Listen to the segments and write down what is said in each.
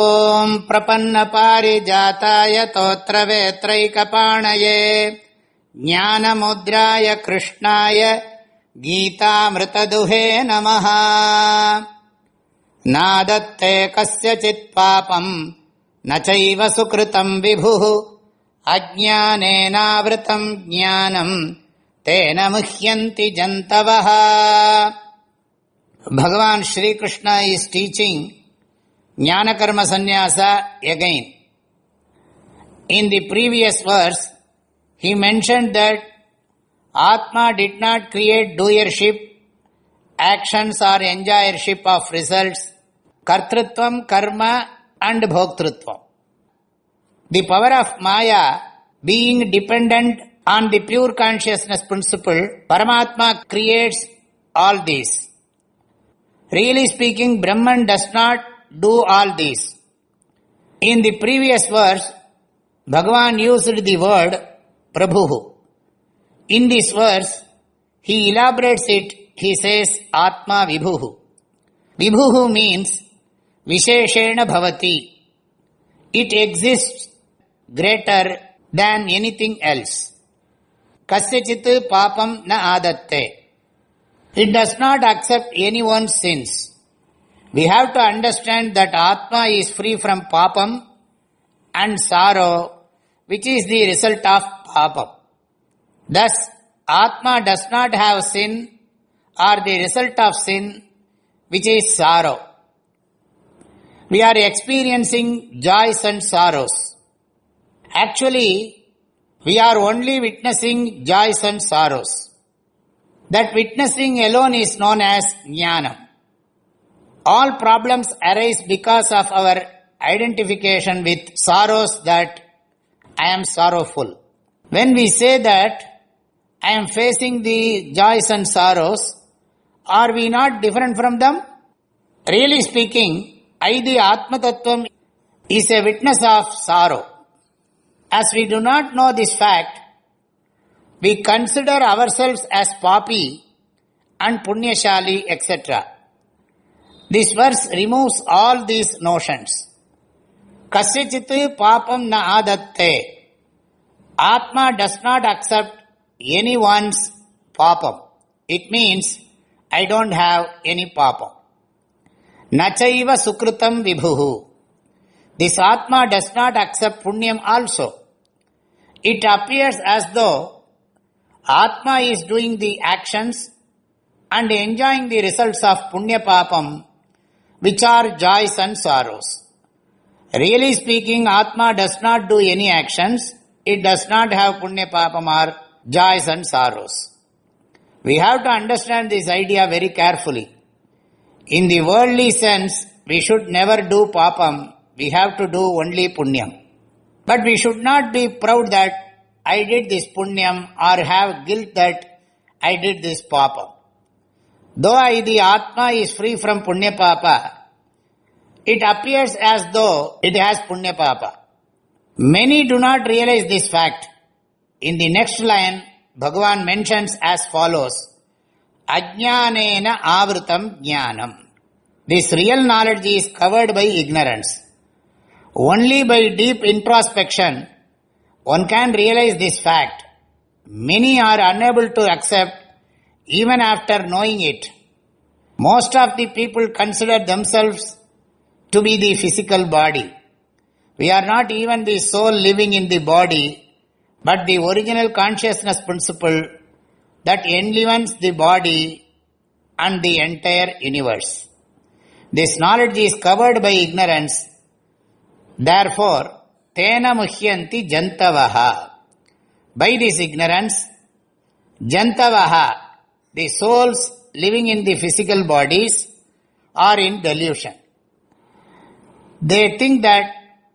ஓம் பிரபன்ன பாரிஜாதாய தோத்ரவேத்ரைகபாணயே ஞானமுத்ராய கிருஷ்ணாய கீதாமிருததுஹே நமஹ. நாதத்தே கஸ்யசித் பாபம் ந சைவ சுக்ருதம் விபுः அஜ்ஞானேனாவ்ருதம் ஞானம் தேன முஹ்யந்தி ஜந்தவः. Bhagavan Shri Krishna is teaching Jnana Karma Sannyasa again. In the previous verse, he mentioned that Atma did not create doership, actions or enjoyership of results, kartrutvam, karma and bhoktrutvam. The power of Maya being dependent on the pure consciousness principle, Paramatma creates all these. Really speaking, Brahman does not do all these. In the previous verse, Bhagavan used the word Prabhu. In this verse, he elaborates it. He says Atma Vibhuhu. Vibhuhu means Visheshena Bhavati. It exists greater than anything else. Kasyachit papam na adatte. It does not accept anyone's sins. We have to understand that Atma is free from papam and sorrow, which is the result of papam. Thus, Atma does not have sin or the result of sin, which is sorrow. We are experiencing joys and sorrows. Actually, we are only witnessing joys and sorrows. That witnessing alone is known as jnanam. All problems arise because of our identification with sorrows, that I am sorrowful. When we say that I am facing the joys and sorrows, are we not different from them? Really speaking, I, the Atma Tattvam, is a witness of sorrow. As we do not know this fact, we consider ourselves as papi and punyashali, etc. This verse removes all these notions. Kasyachit papam na adatte. Atma does not accept anyone's papam. It means, I don't have any papam. Nachaiva sukrutam vibhuhu. This Atma does not accept punyam also. It appears as though Atma is doing the actions and enjoying the results of punya papam, which are joys and sorrows. Really speaking, Atma does not do any actions. It does not have punya papam or joys and sorrows. We have to understand this idea very carefully. In the worldly sense, we should never do papam. We have to do only punyam. But we should not be proud that I did this punyam or have guilt that I did this papam. Though I, the Atma, is free from punya papa, it appears as though it has punya papa. Many do not realize this fact. In the next line, Bhagavan mentions as follows: Ajñānena āvrutam jnānam. This real knowledge is covered by ignorance. Only by deep introspection one can realize this fact. Many are unable to accept even after knowing it. Most of the people consider themselves to be the physical body. We are not even the soul living in the body, but the original consciousness principle that enlivens the body and the entire universe. This knowledge is covered by ignorance. Therefore, tena muhyanti jantavaha. By this ignorance, jantavaha, the souls living in the physical bodies, are in delusion. They think that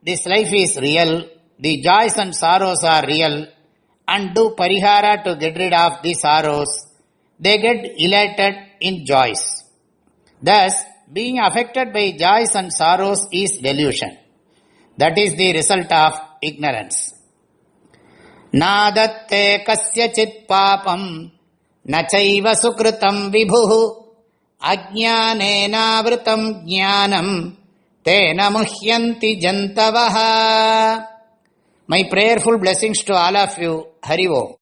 this life is real, the joys and sorrows are real, and do parihara to get rid of the sorrows. They get elated in joys. Thus, being affected by joys and sorrows is delusion. That is the result of ignorance. Nadatte kasyachit papam nachaiva sukrutam vibhuhu ajñānena vritam jnānam tena muhyanti jantavah. My prayerful blessings to all of you. Hari Om.